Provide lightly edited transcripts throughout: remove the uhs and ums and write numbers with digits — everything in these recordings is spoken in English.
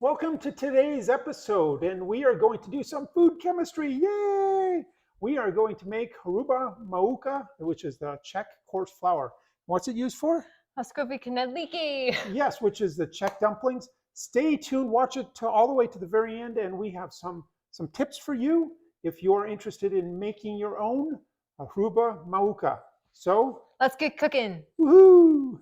Welcome to today's episode, and we are going to do some food chemistry. Yay! We are going to make Hrubá Mouka, which is the Czech coarse flour. What's it used for? Houskové knedlíky. Yes, which is the Czech dumplings. Stay tuned, watch it all the way to the very end, and we have some tips for you if you're interested in making your own Hrubá Mouka. So, Let's get cooking. woohoo!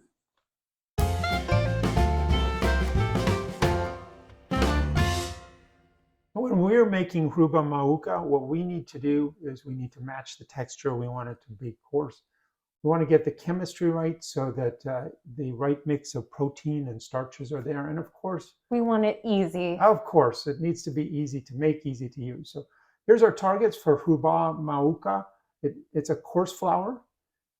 When we're making Hrubá Mouka, what we need to do is we need to match the texture. We want it to be coarse. We want to get the chemistry right so that the right mix of protein and starches are there. And of course, we want it easy. Of course, it needs to be easy to make, easy to use. So here's our targets for Hrubá Mouka. It's a coarse flour,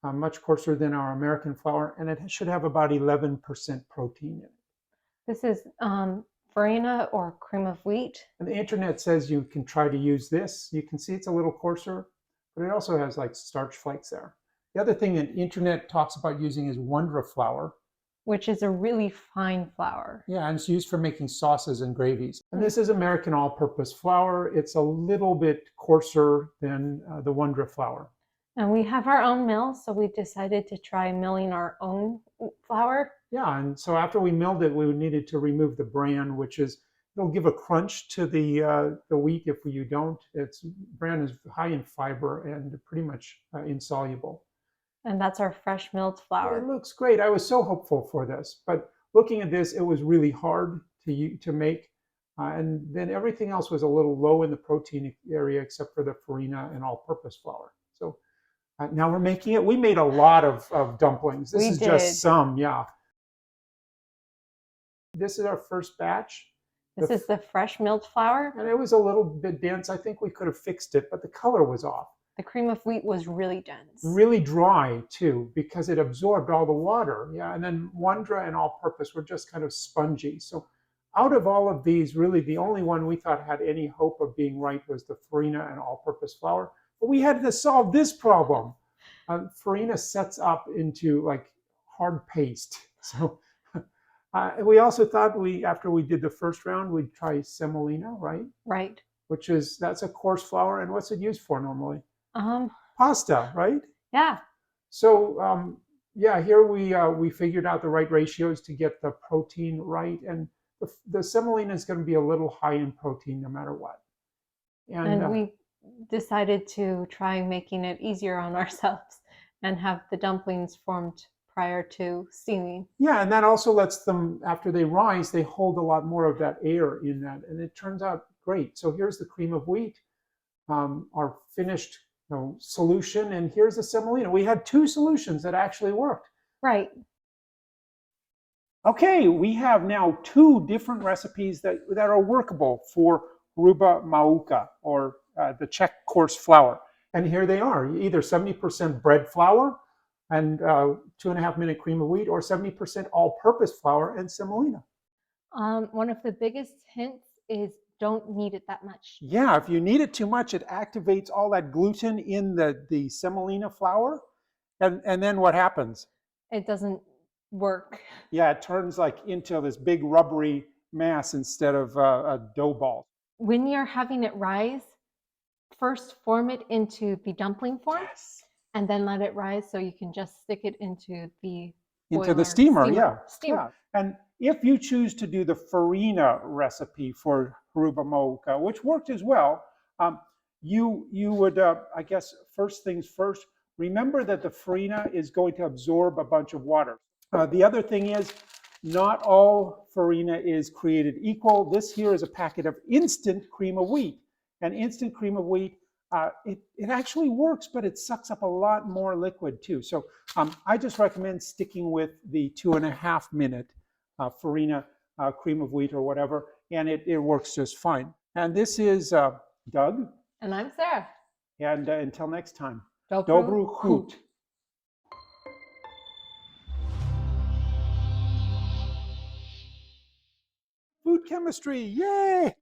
much coarser than our American flour, and it should have about 11% protein in it. This is farina or cream of wheat. And the internet says you can try to use this. You can see it's a little coarser, but it also has like starch flakes there. The other thing that internet talks about using is Wondra flour, which is a really fine flour. Yeah, and it's used for making sauces and gravies. And this is American all-purpose flour. It's a little bit coarser than the Wondra flour. And we have our own mill, so we decided to try milling our own flour. Yeah, and so after we milled it, we needed to remove the bran, which is, it'll give a crunch to the wheat if you don't. Bran is high in fiber and pretty much insoluble. And that's our fresh milled flour. It looks great. I was so hopeful for this, but looking at this, it was really hard to make. And then everything else was a little low in the protein area except for the farina and all-purpose flour. So now we're making it. We made a lot of dumplings. This is just some, yeah. This is our first batch. This is the fresh milled flour. And it was a little bit dense. I think we could have fixed it, but the color was off. The cream of wheat was really dense. Really dry, too, because it absorbed all the water. Yeah, and then Wondra and all-purpose were just kind of spongy. So out of all of these, really the only one we thought had any hope of being right was the farina and all-purpose flour. But we had to solve this problem. Farina sets up into like hard paste. So we also thought after we did the first round, we'd try semolina, right? Right. That's a coarse flour. And what's it used for normally? Pasta, right? Yeah. So yeah, here we figured out the right ratios to get the protein right, and the semolina is going to be a little high in protein no matter what. And we decided to try making it easier on ourselves and have the dumplings formed prior to steaming. Yeah, and that also lets them, after they rise, they hold a lot more of that air in that, and it turns out great. So here's the cream of wheat, our finished solution, and here's the semolina. We had two solutions that actually worked. Right. Okay, we have now two different recipes that are workable for Hrubá Mouka, or the Czech coarse flour. And here they are, either 70% bread flour and 2.5-minute cream of wheat, or 70% all-purpose flour and semolina. One of the biggest hints is don't knead it that much. Yeah, if you knead it too much, it activates all that gluten in the semolina flour. And then what happens? It doesn't work. Yeah, it turns like into this big rubbery mass instead of a dough ball. When you're having it rise, first form it into the dumpling form. Yes. And then let it rise so you can just stick it into the steamer. Yeah. Yeah. And if you choose to do the farina recipe for Hrubá Mouka, which worked as well, you would, I guess, first things first, remember that the farina is going to absorb a bunch of water. The other thing is, not all farina is created equal. This here is a packet of instant cream of wheat. And instant cream of wheat, it actually works, but it sucks up a lot more liquid too. So I just recommend sticking with the 2.5-minute farina cream of wheat or whatever, and it works just fine. And this is Doug. And I'm Sarah. And until next time, Dobru chut. Food chemistry, yay!